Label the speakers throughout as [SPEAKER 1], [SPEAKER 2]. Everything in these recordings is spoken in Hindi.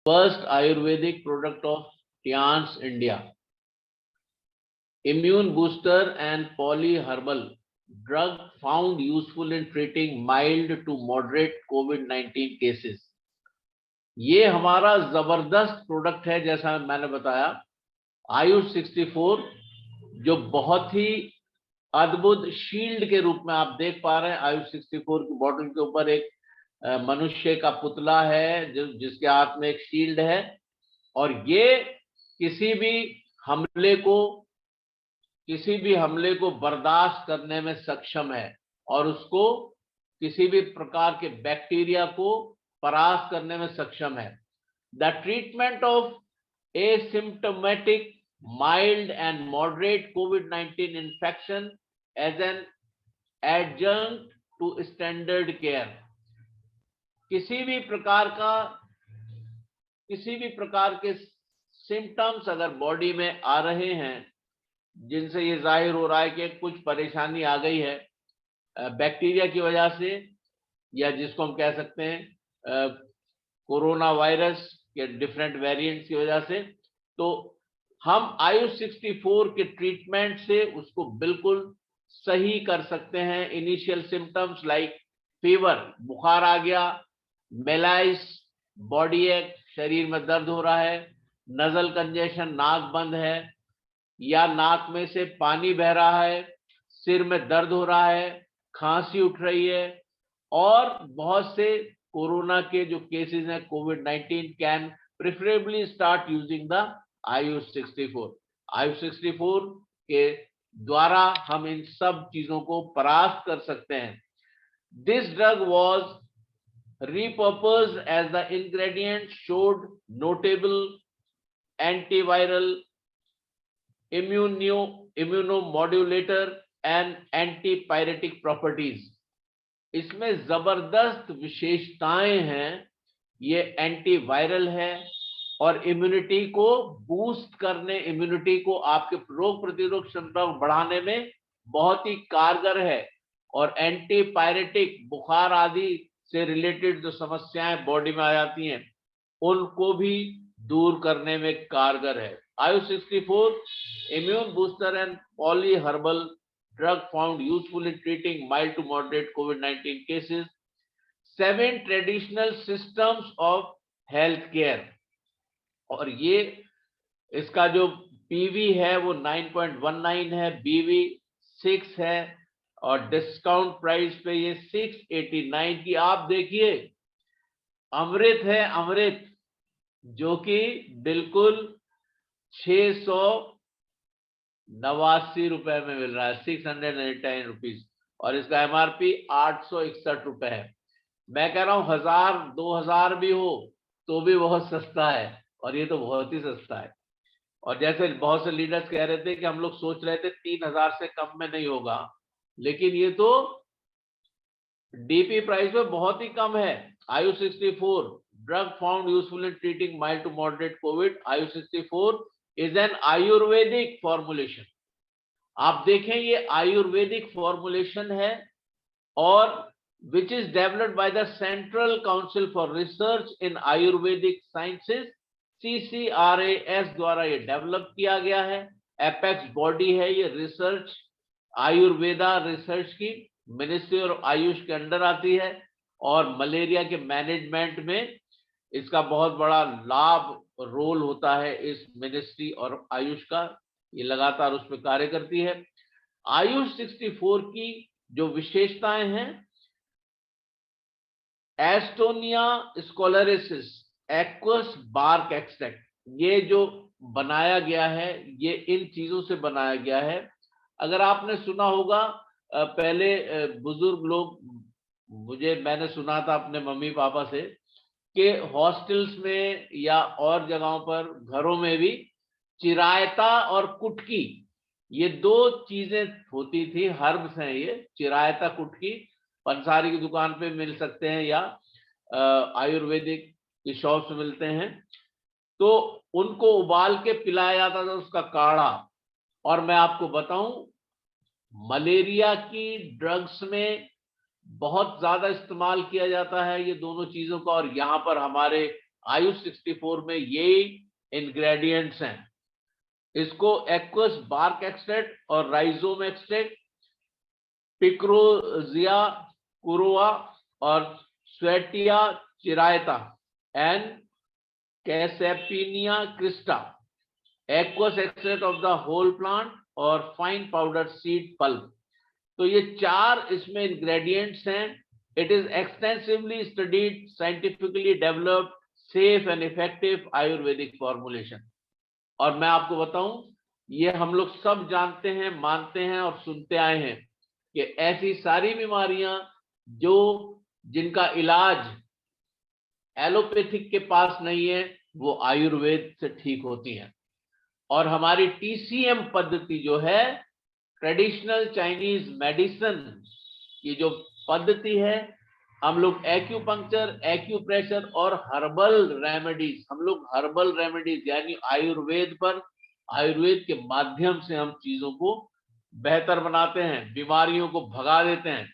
[SPEAKER 1] First Ayurvedic product of Tians India. Immune booster and polyherbal drug found useful in treating mild to moderate COVID-19 cases. ये हमारा जबरदस्त प्रोडक्ट है, जैसा मैंने बताया। आयुष 64 जो बहुत ही अद्भुत शील्ड के रूप में आप देख पा रहे हैं। आयुष 64 की बॉटल के ऊपर एक मनुष्य का पुतला है जिसके हाथ में एक शील्ड है, और ये किसी भी हमले को बर्दाश्त करने में सक्षम है और उसको किसी भी प्रकार के बैक्टीरिया को परास्त करने में सक्षम है। The treatment of asymptomatic mild and moderate COVID-19 infection as an adjunct to standard care. किसी भी प्रकार के सिम्टम्स अगर बॉडी में आ रहे हैं जिनसे ये जाहिर हो रहा है कि कुछ परेशानी आ गई है बैक्टीरिया की वजह से, या जिसको हम कह सकते हैं कोरोना वायरस के डिफरेंट वेरिएंट्स की वजह से, तो हम आयुष 64 के ट्रीटमेंट से उसको बिल्कुल सही कर सकते हैं। इनिशियल सिम्टम्स लाइक फीवर, बुखार आ गया, मेलाइस, बॉडी एक, शरीर में दर्द हो रहा है, नजल कंजेशन, नाक बंद है या नाक में से पानी बह रहा है, सिर में दर्द हो रहा है, खांसी उठ रही है, और बहुत से कोरोना के जो केसेस हैं कोविड-19 can preferably start using the AYUSH 64। AYUSH 64 के द्वारा हम इन सब चीजों को परास्त कर सकते हैं। This drug was repurposed as the ingredient showed notable antiviral, immunomodulator and antipyretic properties. इसमें जबरदस्त विशेषताएं हैं। ये एंटीवायरल है और इम्यूनिटी को बूस्ट करने, इम्यूनिटी को आपके रोग प्रतिरोधक क्षमता को बढ़ाने में बहुत ही कारगर है, और एंटीपायरेटिक, बुखार आदि से रिलेटेड जो समस्याएं बॉडी में आ जाती हैं उनको भी दूर करने में कारगर है। Ayush 64 immune booster and polyherbal drug found useful in treating mild to moderate COVID-19 cases. 7 traditional systems of healthcare, और ये इसका जो PV है वो 9.19 है, BV 6 है, और डिस्काउंट प्राइस पे ये 689 की। आप देखिए अमृत है, अमृत जो कि बिल्कुल 689 रुपए में मिल रहा है, 689 रुपीज, और इसका MRP 861 रुपए है। मैं कह रहा हूं 1000 2000 भी हो तो भी बहुत सस्ता है, और ये तो बहुत ही सस्ता है। और जैसे बहुत से लीडर्स कह रहे थे कि हम लोग सोच रहे थे 3000 से कम में नहीं होगा, लेकिन ये तो डीपी प्राइस में बहुत ही कम है। Ayush 64 drug found useful in treating mild to moderate covid. Ayush 64 is an Ayurvedic formulation. आप देखें ये आयुर्वेदिक फॉर्मुलेशन है, और which is developed by the Central Council for Research in Ayurvedic Sciences, CCRAS द्वारा ये डेवलप किया गया है। एपेक्स बॉडी है ये रिसर्च, आयुर्वेदा रिसर्च की, मिनिस्ट्री ऑफ आयुष के अंडर आती है, और मलेरिया के मैनेजमेंट में इसका बहुत बड़ा लाभ रोल होता है इस मिनिस्ट्री और आयुष का। ये लगातार उस पर कार्य करती है। आयुष 64 की जो विशेषताएं हैं, एस्टोनिया स्कोलेरिसिस एक्वस बार्क एक्सट्रैक्ट, ये जो बनाया गया है ये इन चीजों से बनाया गया है। अगर आपने सुना होगा पहले बुजुर्ग लोग, मैंने सुना था अपने मम्मी पापा से कि हॉस्टल्स में या और जगहों पर, घरों में भी चिरायता और कुटकी, ये 2 चीजें होती थी, हर्ब्स हैं ये। चिरायता, कुटकी पंसारी की दुकान पे मिल सकते हैं या आयुर्वेदिक की शॉप से मिलते हैं, तो उनको उबाल के पिलाया जाता था उसका काढ़ा। और मैं आपको बताऊं, मलेरिया की ड्रग्स में बहुत ज्यादा इस्तेमाल किया जाता है ये दोनों चीजों का, और यहाँ पर हमारे आयुष 64 में ये इंग्रेडिएंट्स हैं। इसको एक्वस बार्क एक्सट्रैक्ट और राइजोम एक्सट्रैक्ट, पिक्रोजिया कुरोआ और Swertia chirata and Caesalpinia crista, aqueous extract of the whole plant और फाइन पाउडर सीड पल्प। तो ये 4 इसमें इंग्रेडिएंट्स हैं। It is extensively studied, scientifically developed, safe and effective Ayurvedic formulation. और मैं आपको बताऊं, ये हम लोग सब जानते हैं, मानते हैं और सुनते आए हैं कि ऐसी सारी बीमारियां जिनका इलाज एलोपैथिक के पास नहीं है, वो आयुर्वेद से ठीक होती हैं। और हमारी TCM पद्धति जो है, ट्रेडिशनल चाइनीज मेडिसिन की जो पद्धति है, हम लोग एक्यूपंक्चर, एक्यूप्रेशर और हर्बल रेमेडीज, हम लोग हर्बल रेमेडीज यानी आयुर्वेद के माध्यम से हम चीजों को बेहतर बनाते हैं, बीमारियों को भगा देते हैं।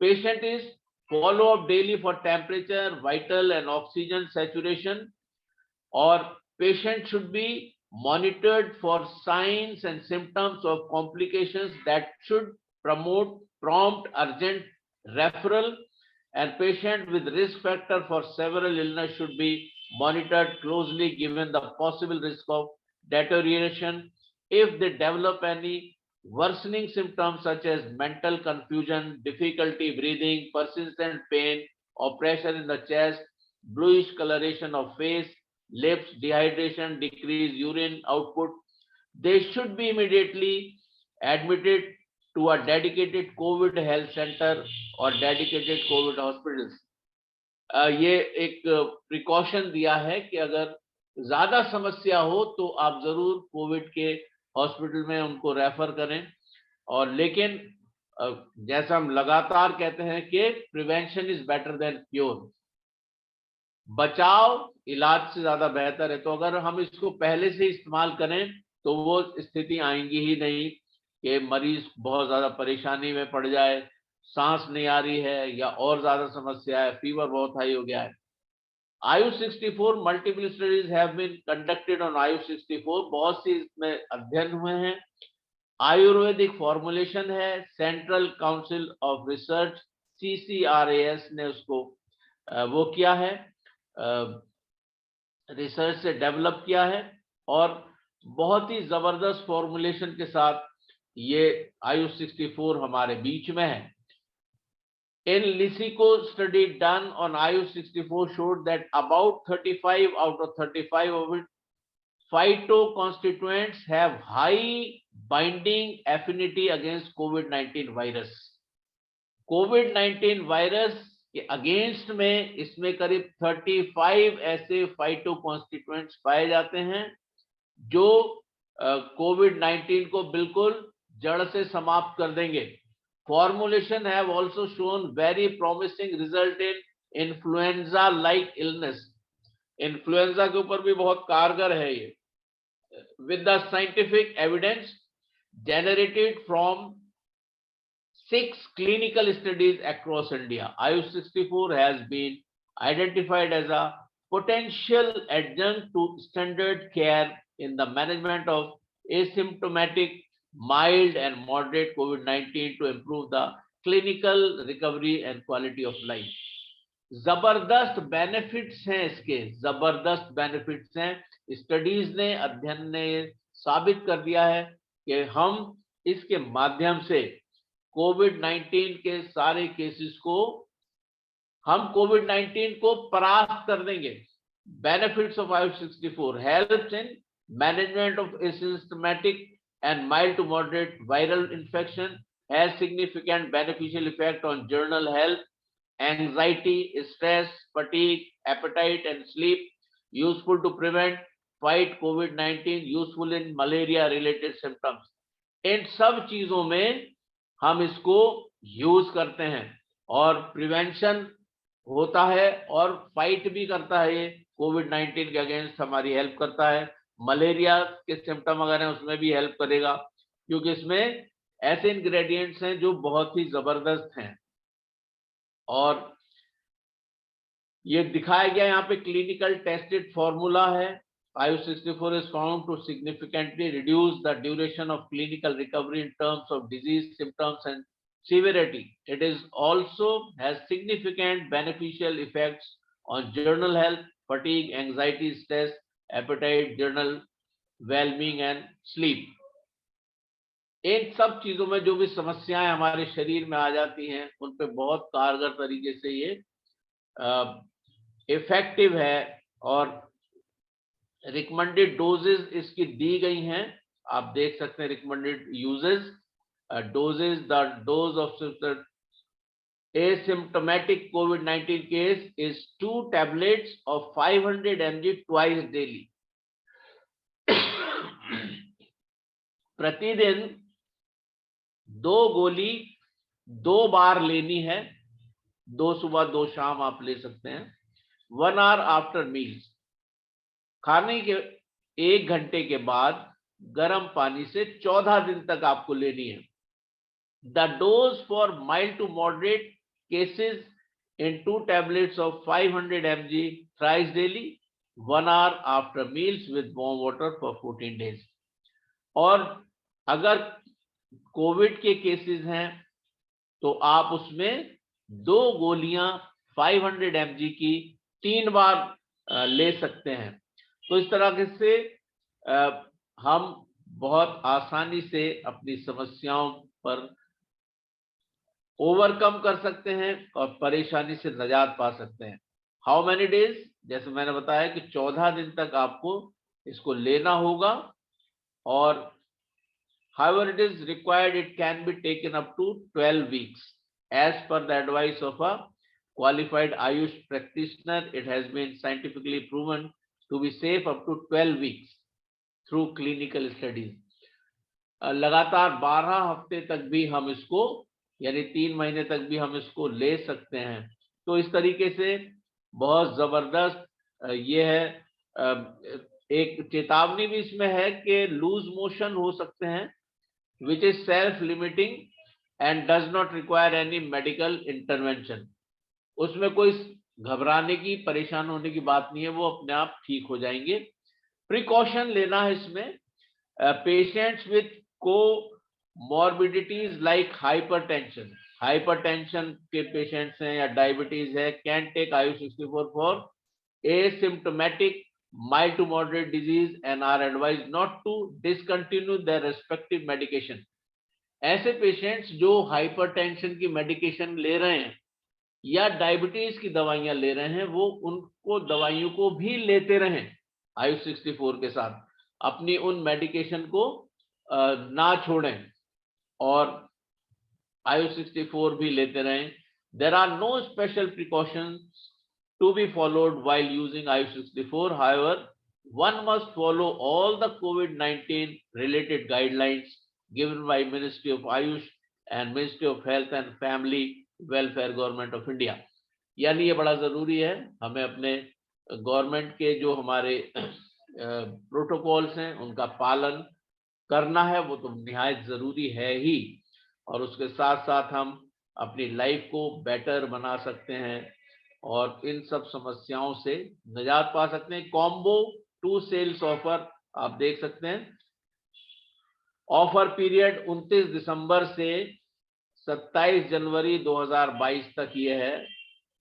[SPEAKER 1] Patient is follow up daily for temperature, vital and oxygen saturation, और patient should be monitored for signs and symptoms of complications that should promote prompt urgent referral, and patient with risk factor for several illness should be monitored closely given the possible risk of deterioration. If they develop any worsening symptoms such as mental confusion, difficulty breathing, persistent pain or pressure in the chest, bluish coloration of face, lips, dehydration, decreased urine output, they should be immediately admitted to a dedicated COVID health center or dedicated COVID hospitals. ये एक प्रिकॉशन दिया है कि अगर ज्यादा समस्या हो तो आप जरूर कोविड के हॉस्पिटल में उनको रेफर करें। और लेकिन जैसा हम लगातार कहते हैं कि prevention is better than cure, बचाव इलाज से ज्यादा बेहतर है। तो अगर हम इसको पहले से इस्तेमाल करें तो वो स्थिति आएंगी ही नहीं कि मरीज बहुत ज्यादा परेशानी में पड़ जाए, सांस नहीं आ रही है या और ज्यादा समस्या है, फीवर बहुत हाई हो गया है। Ayush 64 multiple studies have been conducted on Ayush 64, बहुत सी इसमें अध्ययन हुए हैं। आयुर्वेदिक फॉर्मुलेशन है, Central Council of Research CCRAS ने उसको वो किया है, रिसर्च से डेवलप किया है, और बहुत ही जबरदस्त फॉर्मुलेशन के साथ ये आयुष 64 हमारे बीच में है। In Lysico study done on Ayush 64 showed that about 35 out of 35 of it phytoconstituents have high binding affinity against COVID-19 virus. COVID-19 virus के अगेंस्ट में इसमें करीब 35 ऐसे फाइटोकॉन्स्टिट्यूएंट्स पाए जाते हैं जो COVID-19 को बिल्कुल जड़ से समाप्त कर देंगे। Formulation have also shown very promising result in influenza-like illness. Influenza के ऊपर भी बहुत कारगर है ये। With the scientific evidence generated from 6 clinical studies across India, Ayush 64 has been identified as a potential adjunct to standard care in the management of asymptomatic, mild and moderate COVID-19 to improve the clinical recovery and quality of life. जबरदस्त बेनिफिट्स हैं इसके, जबरदस्त बेनिफिट्स हैं। स्टडीज ने, अध्ययन ने साबित कर दिया है कि हम इसके माध्यम से COVID-19 के सारे केसेस को, हम COVID-19 को परास्त कर देंगे। Benefits of Ayush 64 helps in management of asymptomatic and mild to moderate viral infection, has significant beneficial effect on general health, anxiety, stress, fatigue, appetite and sleep, useful to prevent, fight COVID-19, useful in malaria related symptoms. इन सब चीजों में हम इसको यूज करते हैं और प्रिवेंशन होता है और फाइट भी करता है। ये COVID-19 के अगेंस्ट हमारी हेल्प करता है। मलेरिया के सिम्टम अगर हैं उसमें भी हेल्प करेगा, क्योंकि इसमें ऐसे इंग्रेडिएंट्स हैं जो बहुत ही जबरदस्त हैं। और ये दिखाया गया यहाँ पे क्लिनिकल टेस्टेड फॉर्मूला है। Ayush 64 is found to significantly reduce the duration of clinical recovery in terms of disease symptoms and severity. It is also has significant beneficial effects on journal health, fatigue, anxiety, stress, appetite, journal well-being and sleep. इन सब चीजों में जो भी समस्याएं हमारे शरीर में आ जाती हैं उन पे बहुत कारगर तरीके से ये इफेक्टिव है और रिकमेंडेड डोजेस इसकी दी गई हैं। आप देख सकते हैं recommended uses doses. The dose of asymptomatic COVID-19 case is 2 tablets of 500 mg twice daily. प्रतिदिन 2 गोली 2 बार लेनी है, 2 सुबह 2 शाम आप ले सकते हैं। 1 hour आफ्टर मील्स, खाने के 1 घंटे के बाद गर्म पानी से 14 दिन तक आपको लेनी है। The dose for mild to moderate cases in 2 tablets of 500 mg thrice daily, 1 hour after meals with warm water for 14 days. और अगर कोविड के केसेस हैं तो आप उसमें 2 गोलियां 500 mg की 3 बार ले सकते हैं। तो इस तरह से हम बहुत आसानी से अपनी समस्याओं पर ओवरकम कर सकते हैं और परेशानी से निजात पा सकते हैं। How many days? जैसे मैंने बताया कि 14 दिन तक आपको इसको लेना होगा और however it is required, it can be taken up to 12 weeks as per the advice of a qualified Ayush practitioner. It has been scientifically proven to be safe up to 12 weeks through clinical studies. लगातार 12 हफ्ते तक भी हम इसको यानी 3 महीने तक भी हम इसको ले सकते हैं। तो इस तरीके से बहुत जबरदस्त ये है। एक चेतावनी भी इसमें है कि लूज मोशन हो सकते हैं which is self limiting and does not require any medical intervention. उसमें कोई घबराने की परेशान होने की बात नहीं है, वो अपने आप ठीक हो जाएंगे। प्रिकॉशन लेना है इसमें। Patients with comorbidities like hypertension के पेशेंट्स हैं या डायबिटीज है, can take Ayush 64 for asymptomatic mild to moderate disease and are advised not to discontinue their respective medication. ऐसे पेशेंट्स जो हाइपरटेंशन की मेडिकेशन ले रहे हैं या डायबिटीज की दवाइयां ले रहे हैं, वो उनको दवाइयों को भी लेते रहें आयुष 64 के साथ, अपनी उन मेडिकेशन को ना छोड़ें और आयुष 64 भी लेते रहें। There are no special precautions to be followed while using Ayush 64. However, one must follow all the COVID-19 related guidelines given by Ministry of Ayush and Ministry of Health and Family Welfare Government of India. यानी ये बड़ा जरूरी है, हमें अपने गवर्नमेंट के जो हमारे प्रोटोकॉल्स हैं उनका पालन करना है, वो तो निहायत जरूरी है ही। और उसके साथ साथ हम अपनी लाइफ को बेटर बना सकते हैं और इन सब समस्याओं से निजात पा सकते हैं। कॉम्बो 2 सेल्स ऑफर आप देख सकते हैं। ऑफर पीरियड 29 दिसंबर से 27 जनवरी 2022 तक ये है।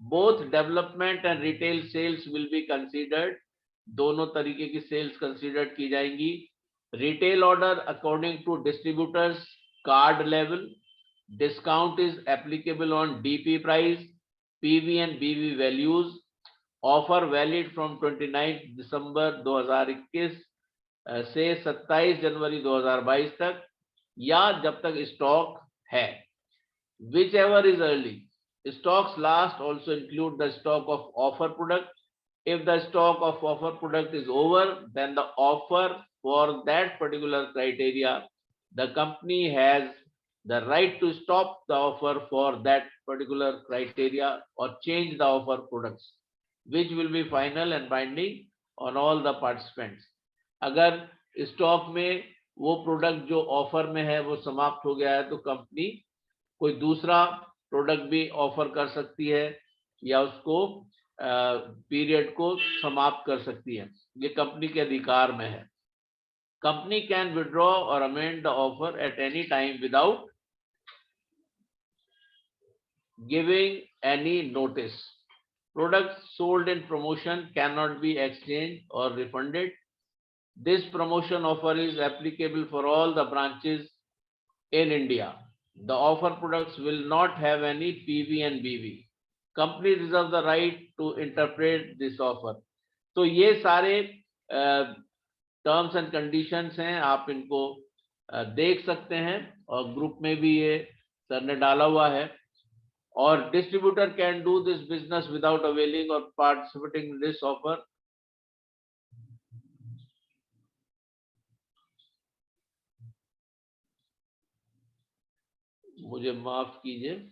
[SPEAKER 1] Both development and retail sales will be considered, दोनों तरीके की सेल्स कंसीडर की जाएंगी। Retail order according to distributors card level, discount is applicable on DP price, PV and BV values. Offer valid from 29 दिसंबर 2021 से 27 जनवरी 2022 तक या जब तक स्टॉक है। Whichever is early. Stocks last also include the stock of offer product. If the stock of offer product is over, then the offer for that particular criteria, the company has the right to stop the offer for that particular criteria or change the offer products, which will be final and binding on all the participants. अगर स्टॉक में वो प्रोडक्ट जो ऑफर में है वो समाप्त हो गया है तो कंपनी कोई दूसरा प्रोडक्ट भी ऑफर कर सकती है या उसको पीरियड को समाप्त कर सकती है। ये कंपनी के अधिकार में है। कंपनी कैन विड्रॉ और amend the offer at any time without giving any notice. Products sold in promotion cannot be exchanged or refunded. This promotion offer is applicable for all the branches in India. The offer products will not have any PV and BV. Company reserve the right to interpret this offer. तो ये सारे टर्म्स एंड कंडीशंस हैं, आप इनको देख सकते हैं और ग्रुप में भी ये सर ने डाला हुआ है। और distributor can do this business without availing or participating in this offer. मुझे माफ कीजिए,